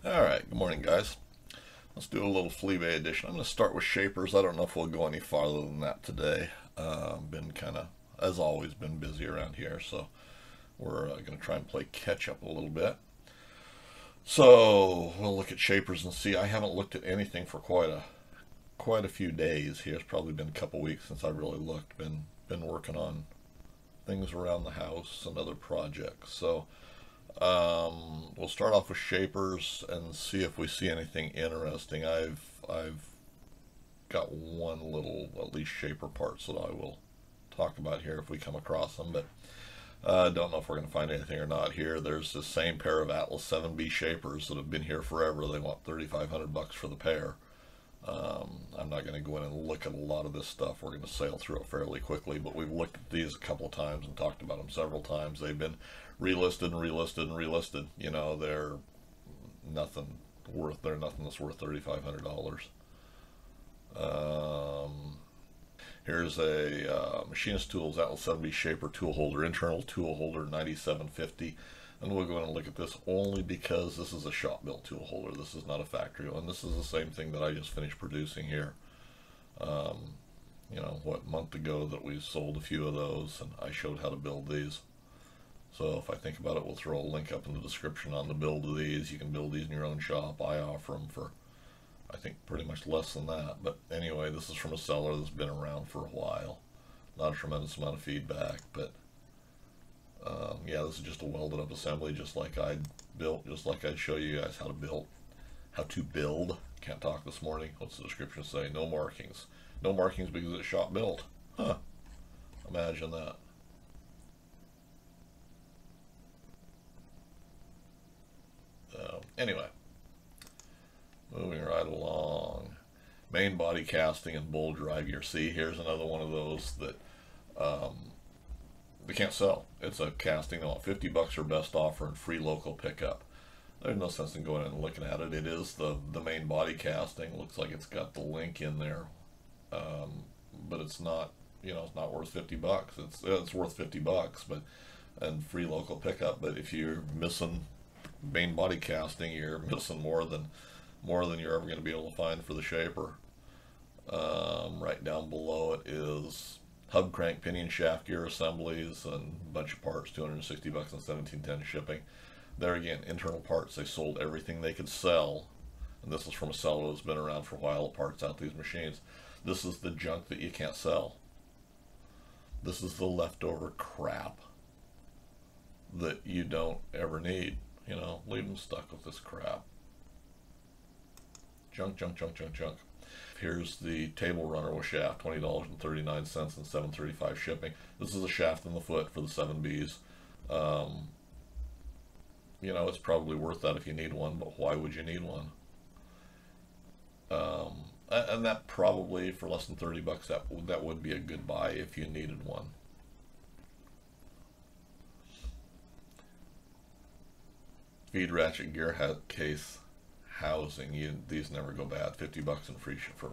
Alright, good morning guys. Let's do a little Fleabay edition. I'm going to start with shapers. I don't know if we'll go any farther than that today. Been kind of, as always, been busy around here, so we're going to try and play catch up a little bit. So we'll look at shapers and see. I haven't looked at anything for quite a few days here. It's probably been a couple weeks since I really looked. Been working on things around the house and other projects. So we'll start off with shapers and see if we see anything interesting. I've got one little, at least shaper parts that I will talk about here if we come across them, but I don't know if we're going to find anything or not here. There's the same pair of Atlas 7B shapers that have been here forever. They want $3,500 for the pair. I'm not going to go in and look at a lot of this stuff. We're going to sail through it fairly quickly, but we've looked at these a couple of times and talked about them several times. They've been relisted and relisted and relisted. You know, they're nothing that's worth $3,500. Here's a Machinist Tools Atlas 7B Shaper tool holder, internal tool holder, 9750. And we'll go in and look at this only because this is a shop built tool holder. This is not a factory one. This is the same thing that I just finished producing here. You know, what, month ago that we sold a few of those and I showed how to build these. So if I think about it, we'll throw a link up in the description on the build of these. You can build these in your own shop. I offer them for, I think, pretty much less than that. But anyway, this is from a seller that's been around for a while. Not a tremendous amount of feedback, but yeah, this is just a welded up assembly, just like I'd built, just like I'd show you guys how to build. Can't talk this morning. What's the description say? No markings. No markings because it's shop built. Huh. Imagine that. Anyway, moving right along. Main body casting and bowl drive gear. See, here's another one of those that they can't sell. It's a casting. They want $50 or best offer and free local pickup. There's no sense in going in and looking at it. It is the main body casting. Looks like it's got the link in there, but it's not. You know, it's not worth $50. It's worth $50, but and free local pickup. But if you're missing main body casting, you're missing more than you're ever going to be able to find for the shaper. Right down below it is hub crank pinion shaft gear assemblies and a bunch of parts, $260 and $17.10 shipping. There again, internal parts. They sold everything they could sell, and this is from a seller that's been around for a while. Parts out these machines. This is the junk that you can't sell. This is the leftover crap that you don't ever need. You know, leave them stuck with this crap. Junk, junk, junk, junk, junk. Here's the table runner with shaft, $20.39 and $7.35 shipping. This is a shaft in the foot for the 7Bs. You know, it's probably worth that if you need one, but why would you need one? And that probably for less than $30, that would be a good buy if you needed one. Feed ratchet gear case housing. These never go bad. $50 and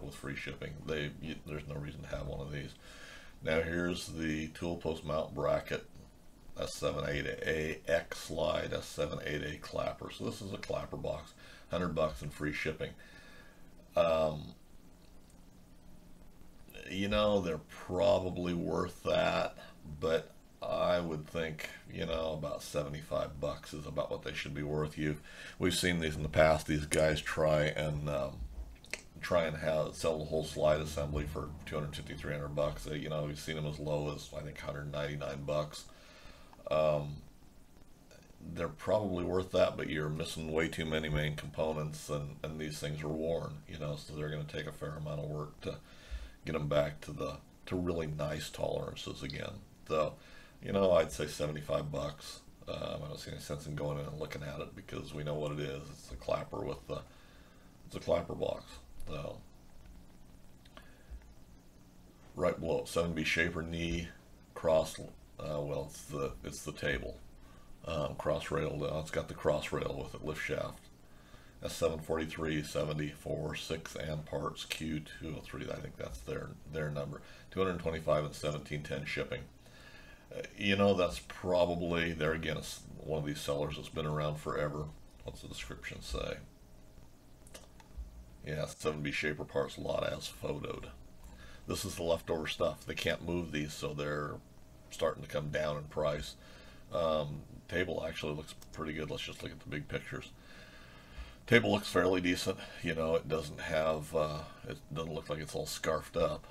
with free shipping. There's no reason to have one of these. Now here's the tool post mount bracket, S78A X slide, S78A clapper. So this is a clapper box, $100 and free shipping. You know, they're probably worth that, but I would think, you know, about $75 is about what they should be worth. We've seen these in the past. These guys try and sell the whole slide assembly for $250, $300. You know, we've seen them as low as I think $199. They're probably worth that, but you're missing way too many main components, and these things are worn. You know, so they're going to take a fair amount of work to get them back to really nice tolerances again. So, you know, I'd say $75. I don't see any sense in going in and looking at it because we know what it is. It's a clapper it's a clapper box. So, right below it, 7B shaper knee cross. Well, it's the table cross rail. It's got the cross rail with it, lift shaft. S743, 74, 6 and parts Q203. I think that's their number. $225 and $17.10 shipping. You know, that's probably, there again, it's one of these sellers that's been around forever. What's the description say? Yeah, 7B shaper parts, a lot as photoed. This is the leftover stuff. They can't move these, so they're starting to come down in price. Table actually looks pretty good. Let's just look at the big pictures. Table looks fairly decent. You know, it doesn't have, it doesn't look like it's all scarfed up.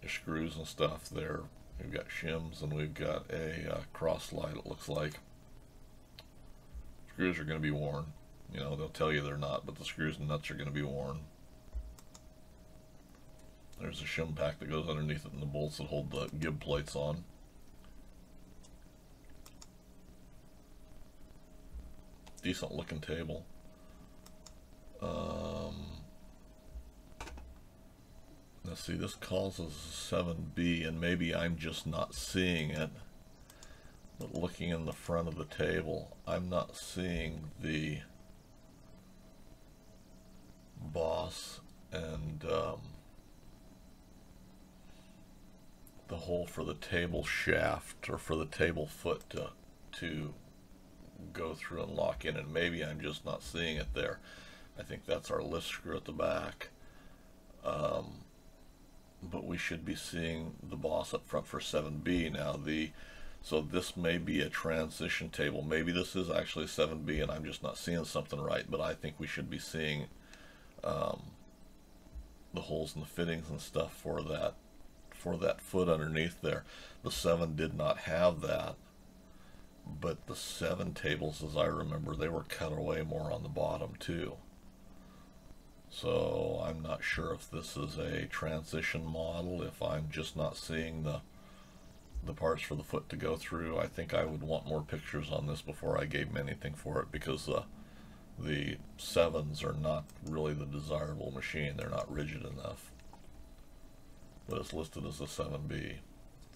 Your screws and stuff there. We've got shims and we've got a cross slide, it looks like. Screws are going to be worn. You know, they'll tell you they're not, but the screws and nuts are going to be worn. There's a shim pack that goes underneath it and the bolts that hold the gib plates on. Decent looking table. Let's see, this calls us 7B, and maybe I'm just not seeing it. But looking in the front of the table, I'm not seeing the boss and the hole for the table shaft or for the table foot to go through and lock in, and maybe I'm just not seeing it there. I think that's our lift screw at the back. But we should be seeing the boss up front for 7B now. So this may be a transition table. Maybe this is actually 7B and I'm just not seeing something right, but I think we should be seeing the holes in the fittings and stuff for that foot underneath there. The 7 did not have that, but the 7 tables, as I remember, they were cut away more on the bottom too. So I'm not sure if this is a transition model, if I'm just not seeing the parts for the foot to go through. I think I would want more pictures on this before I gave them anything for it, because the 7s are not really the desirable machine. They're not rigid enough. But it's listed as a 7B.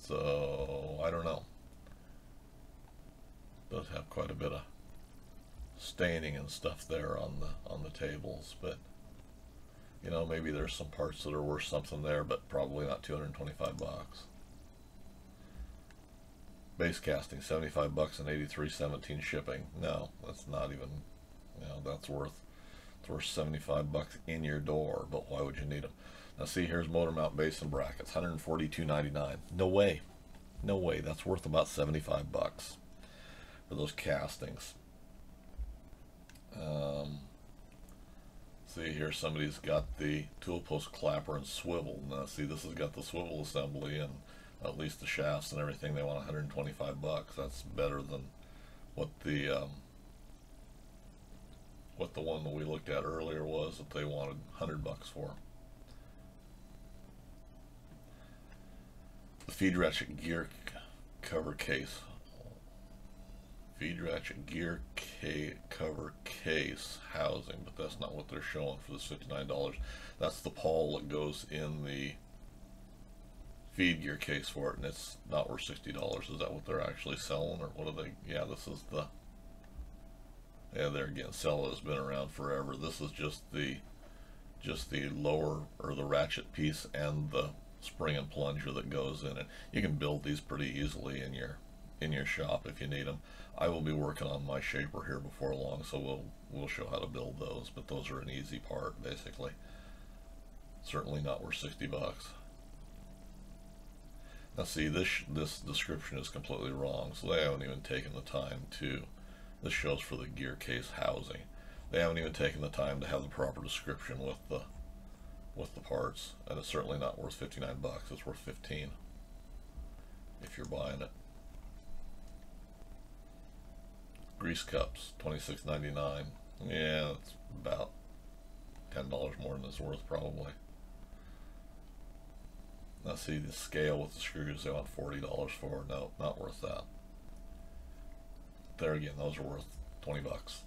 So I don't know. It does have quite a bit of staining and stuff there on the tables, but you know, maybe there's some parts that are worth something there, but probably not 225 bucks. Base casting, 75 bucks and 83.17 shipping. No, that's not even, you know, it's worth 75 bucks in your door, but why would you need them? Now see, here's motor mount base and brackets, 142.99. No way. No way. That's worth about 75 bucks for those castings. See here, somebody's got the tool post clapper and swivel. Now see, this has got the swivel assembly and at least the shafts and everything. They want 125 bucks. That's better than what the one that we looked at earlier was, that they wanted 100 bucks for. The feed ratchet gear cover case. Feed ratchet gear cover case housing, but that's not what they're showing for this $59. That's the pawl that goes in the feed gear case for it, and it's not worth $60. Is that what they're actually selling, or what are they? Yeah, this is the, yeah, there again, Sella has been around forever. This is just the lower, or the ratchet piece, and the spring and plunger that goes in it. You can build these pretty easily in your shop if you need them. I will be working on my shaper here before long, so we'll show how to build those, but those are an easy part basically. Certainly not worth 60 bucks. Now see, this description is completely wrong, so they haven't even taken the time to, this shows for the gear case housing. They haven't even taken the time to have the proper description with the parts, and it's certainly not worth 59 bucks. It's worth 15 if you're buying it. Grease cups, $26.99. Yeah, it's about $10 more than it's worth probably. Now see, the scale with the screws, they want $40 for. No, not worth that. There again, those are worth 20 bucks.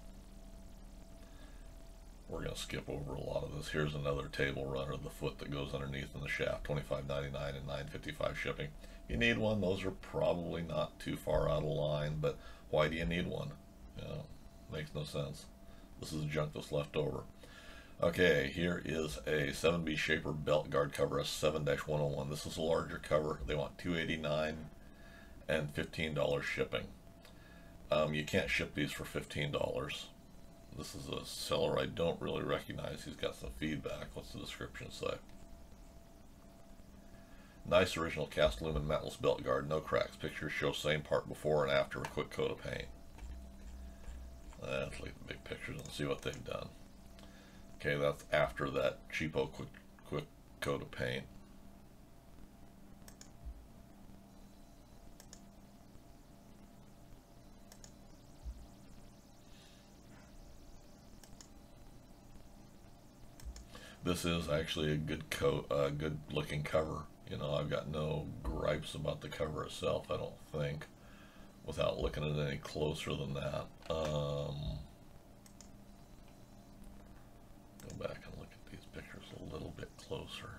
We're going to skip over a lot of this. Here's another table runner, the foot that goes underneath in the shaft, $25.99 and $9.55 shipping. You need one. Those are probably not too far out of line, but why do you need one? You know, makes no sense. This is junk that's left over. Okay, here is a 7B Shaper belt guard cover, a 7-101. This is a larger cover. They want $289 and $15 shipping. You can't ship these for $15. This is a seller I don't really recognize. He's got some feedback. What's the description say? Nice original cast aluminum matless belt guard, no cracks. Pictures show same part before and after a quick coat of paint. Let's look at the big pictures and see what they've done. Okay, that's after that cheapo quick coat of paint. This is actually a good coat, good looking cover. You know, I've got no gripes about the cover itself, I don't think, without looking at it any closer than that. Go back and look at these pictures a little bit closer.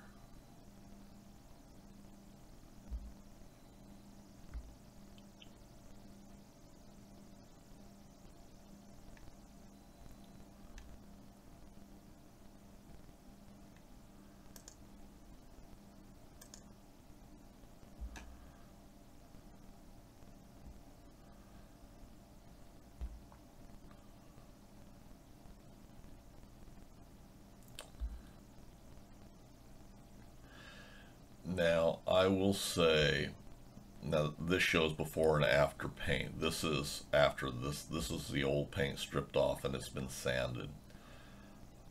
Now, I will say, now this shows before and after paint. This is after this. This is the old paint stripped off and it's been sanded.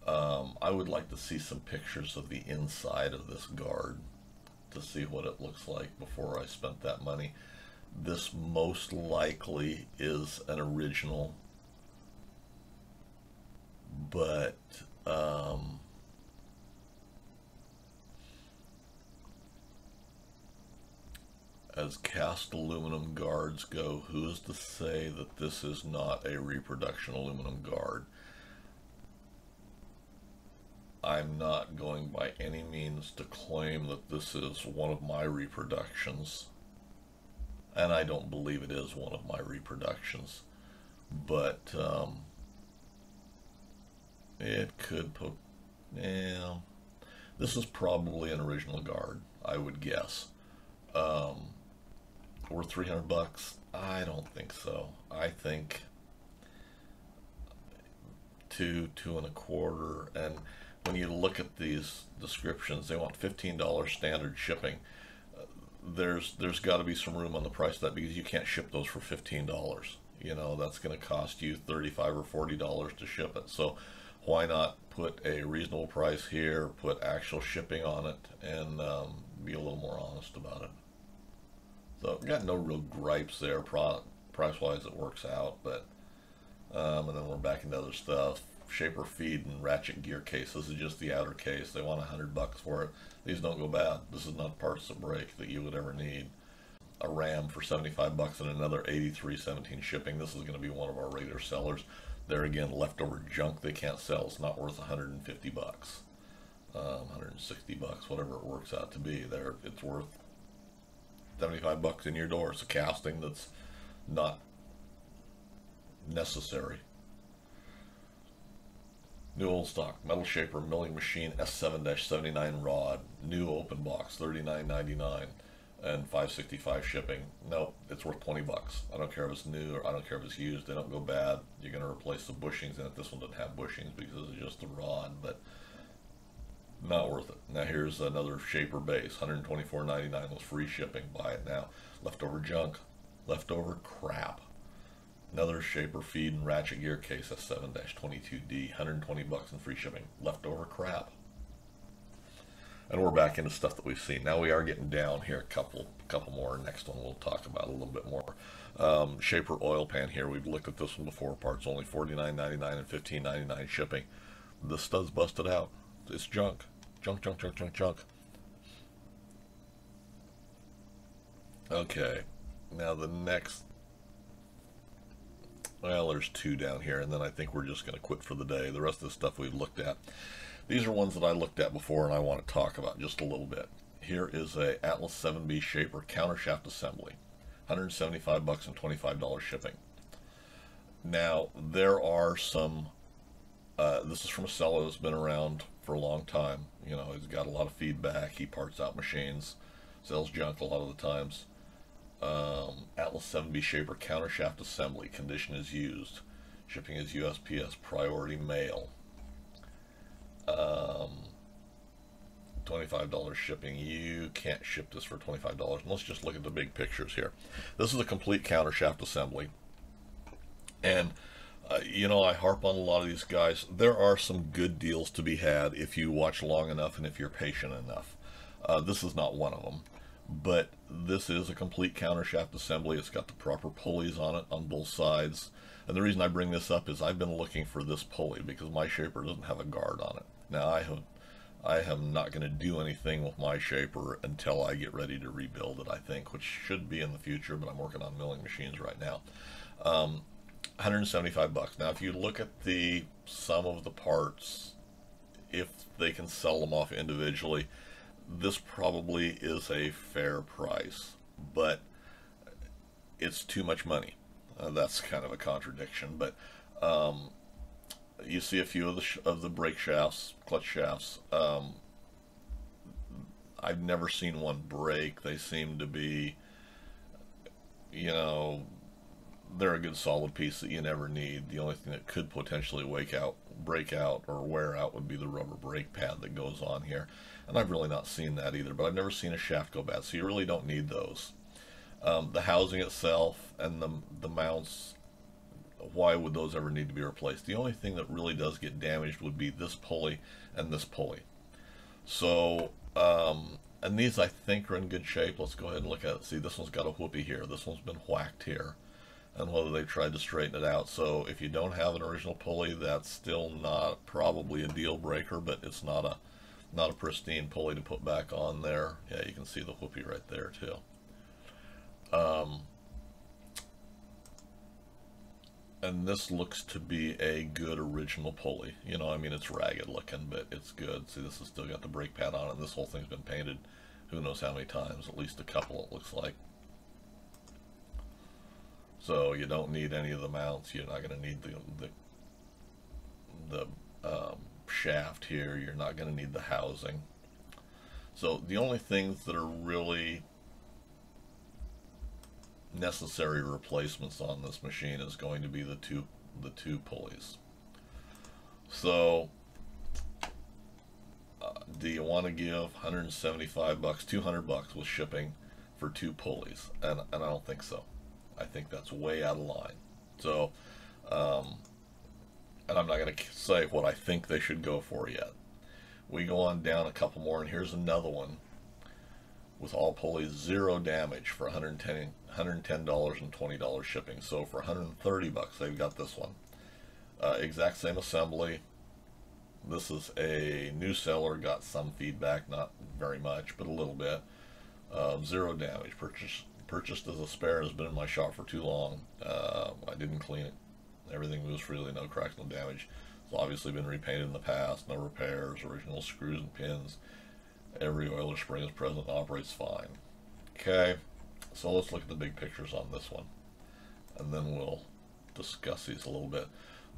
I would like to see some pictures of the inside of this guard to see what it looks like before I spent that money. This most likely is an original, but as cast aluminum guards go, who's to say that this is not a reproduction aluminum guard? I'm not going by any means to claim that this is one of my reproductions, and I don't believe it is one of my reproductions, but it could put, yeah, this is probably an original guard, I would guess. Worth 300 bucks? I don't think so. I think two and a quarter. And when you look at these descriptions, they want $15 standard shipping. There's got to be some room on the price of that, because you can't ship those for $15. You know, that's going to cost you $35 or $40 to ship it. So why not put a reasonable price here, put actual shipping on it, and be a little more honest about it. So I've got no real gripes there. Price-wise, it works out, but and then we're back into other stuff. Shaper feed and ratchet gear case. This is just the outer case. They want $100 for it. These don't go bad. This is not parts that break that you would ever need. A RAM for 75 bucks and another 83.17 shipping. This is going to be one of our regular sellers. There again, leftover junk they can't sell. It's not worth 150 bucks, 160 bucks, whatever it works out to be. There, it's worth 75 bucks in your door. It's a casting that's not necessary. New old stock metal shaper milling machine S7-79 rod, new open box, $39.99 and $5.65 shipping. No, it's worth 20 bucks. I don't care if it's new or I don't care if it's used. They don't go bad. You're going to replace the bushings in it. This one doesn't have bushings because it's just a rod, but not worth it. Now here's another shaper base, $124.99 with free shipping. Buy it now. Leftover junk, leftover crap. Another shaper feed and ratchet gear case, S7-22D, 120 bucks and free shipping. Leftover crap. And we're back into stuff that we've seen. Now we are getting down here, a couple more. Next one we'll talk about a little bit more. Shaper oil pan here. We've looked at this one before. Parts only $49.99 and $15.99 shipping. The stud's busted out. It's junk. Junk, junk, junk, junk, junk. Okay. Now the next, well, there's two down here, and then I think we're just going to quit for the day. The rest of the stuff we've looked at. These are ones that I looked at before and I want to talk about just a little bit. Here is a Atlas 7B shaper countershaft assembly. 175 bucks and $25 shipping. Now, there are some, this is from a seller that's been around for a long time. You know, he's got a lot of feedback. He parts out machines, sells junk a lot of the times. Atlas 7B shaper countershaft assembly, condition is used. Shipping is USPS priority mail. $25 shipping. You can't ship this for $25. And let's just look at the big pictures here. This is a complete countershaft assembly. And you know, I harp on a lot of these guys. There are some good deals to be had if you watch long enough and if you're patient enough. This is not one of them. But this is a complete countershaft assembly. It's got the proper pulleys on it on both sides. And the reason I bring this up is I've been looking for this pulley because my shaper doesn't have a guard on it. Now I am not going to do anything with my shaper until I get ready to rebuild it, I think, which should be in the future, but I'm working on milling machines right now. 175 bucks. Now, if you look at the sum of the parts, if they can sell them off individually, this probably is a fair price, but it's too much money. That's kind of a contradiction, but you see a few of the brake shafts, clutch shafts. I've never seen one break. They seem to be, you know, they're a good solid piece that you never need. The only thing that could potentially break out or wear out would be the rubber brake pad that goes on here. And I've really not seen that either, but I've never seen a shaft go bad, so you really don't need those. The housing itself and the mounts, why would those ever need to be replaced? The only thing that really does get damaged would be this pulley and this pulley. So, and these I think are in good shape. Let's go ahead and look at it. See, this one's got a whoopee here. This one's been whacked here. And whether they tried to straighten it out. So if you don't have an original pulley, that's still not probably a deal breaker, but it's not a pristine pulley to put back on there. Yeah, you can see the whoopee right there too. And this looks to be a good original pulley. You know, I mean, it's ragged looking, but it's good. See, this has still got the brake pad on it, and this whole thing's been painted who knows how many times, at least a couple it looks like. So you don't need any of the mounts. You're not going to need the shaft here. You're not going to need the housing. So the only things that are really necessary replacements on this machine is going to be the two pulleys. So do you want to give 175 bucks, 200 bucks with shipping for two pulleys? And I don't think so. I think that's way out of line. So, and I'm not going to say what I think they should go for yet. We go on down a couple more, and here's another one with all pulleys, zero damage for $110 and $20 shipping. So for 130 bucks, they've got this one. Exact same assembly. This is a new seller, got some feedback, not very much, but a little bit. Zero damage. Purchased as a spare, has been in my shop for too long. I didn't clean it. Everything moves freely, no cracks, no damage. It's obviously been repainted in the past, no repairs, original screws and pins. Every oil or spring is present and operates fine. Okay, so let's look at the big pictures on this one, and then we'll discuss these a little bit.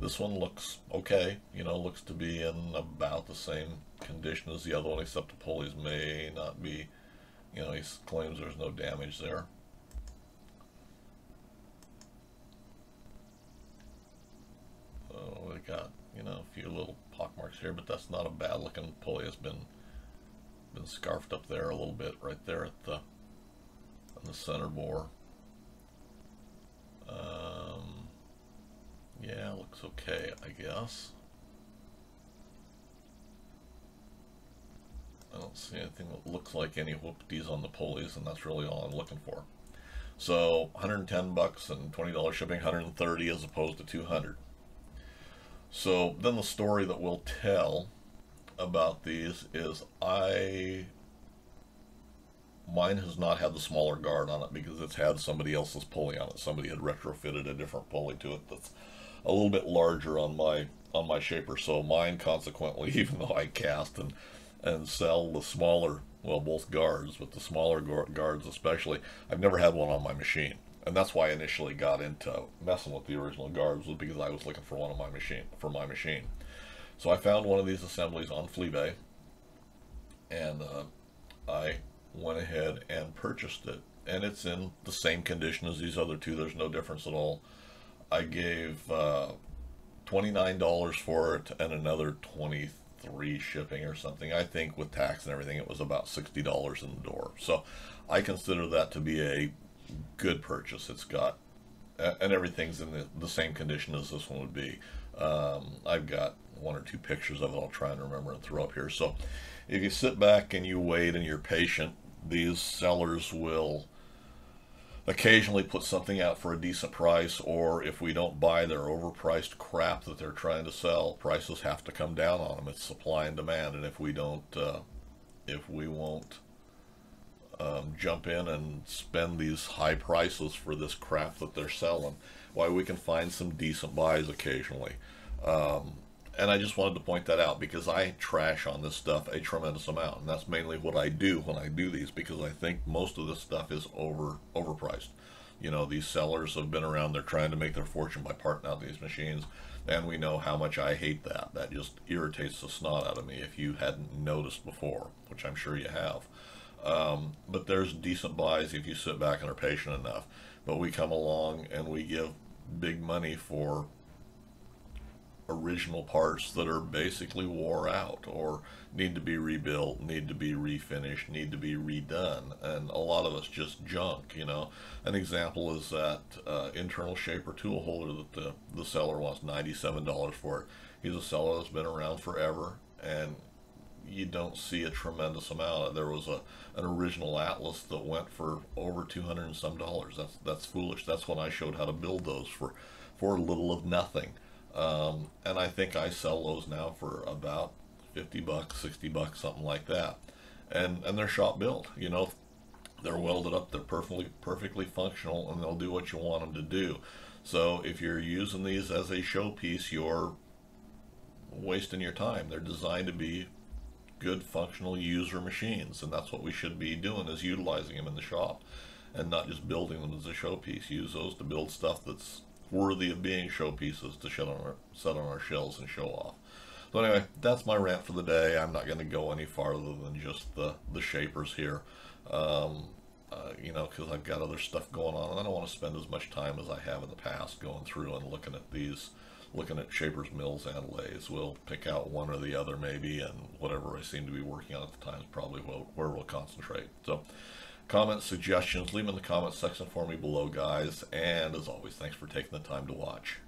This one looks okay, you know, looks to be in about the same condition as the other one, except the pulleys may not be, you know, he claims there's no damage there. They got, you know, a few little pock marks here, but that's not a bad looking pulley. It's been scarfed up there a little bit right there at the center bore. Yeah, looks okay, I guess. I don't see anything that looks like any whoop-dees on the pulleys, and that's really all I'm looking for. So 110 bucks and $20 shipping, 130 as opposed to 200. So then the story that we'll tell about these is mine has not had the smaller guard on it because it's had somebody else's pulley on it. Somebody had retrofitted a different pulley to it that's a little bit larger on my shaper. So mine, consequently, even though I cast and sell the smaller, well, both guards, but the smaller guards especially, I've never had one on my machine. And that's why I initially got into messing with the original guards, was because I was looking for one on my machine. So I found one of these assemblies on Fleabay, and I went ahead and purchased it. And it's in the same condition as these other two. There's no difference at all. I gave $29 for it and another 23 shipping or something. I think with tax and everything it was about $60 in the door. So I consider that to be a good purchase. It's got, and everything's in the same condition as this one would be. I've got one or two pictures of it I'll try and remember and throw up here. So if you sit back and you wait and you're patient, these sellers will occasionally put something out for a decent price, or if we don't buy their overpriced crap that they're trying to sell, prices have to come down on them. It's supply and demand, and if we don't, if we won't jump in and spend these high prices for this crap that they're selling, why, we can find some decent buys occasionally. And I just wanted to point that out because I trash on this stuff a tremendous amount, and that's mainly what I do when I do these, because I think most of this stuff is overpriced. You know, these sellers have been around, they're trying to make their fortune by parting out these machines, and we know how much I hate that. That just irritates the snot out of me if you hadn't noticed before, which I'm sure you have. But there's decent buys if you sit back and are patient enough. But we come along and we give big money for original parts that are basically wore out or need to be rebuilt, need to be refinished, need to be redone, and a lot of it's just junk. You know, an example is that internal shaper tool holder that the seller wants $97 for it. He's a seller that's been around forever, and you don't see a tremendous amount. There was an original Atlas that went for over 200 and some dollars. That's foolish. That's when I showed how to build those for little of nothing. And I think I sell those now for about 50 bucks, 60 bucks, something like that. And they're shop built, you know, they're welded up, they're perfectly functional, and they'll do what you want them to do. So if you're using these as a showpiece, you're wasting your time. They're designed to be good functional user machines, and that's what we should be doing, is utilizing them in the shop and not just building them as a showpiece. Use those to build stuff that's worthy of being showpieces to set on our shelves and show off. So anyway, that's my rant for the day. I'm not going to go any farther than just the shapers here, you know, because I've got other stuff going on, and I don't want to spend as much time as I have in the past going through and looking at shapers, mills, and lathes. We'll pick out one or the other maybe, and whatever I seem to be working on at the time is probably where we'll concentrate. So comments, suggestions, leave them in the comments section for me below, guys. And as always, thanks for taking the time to watch.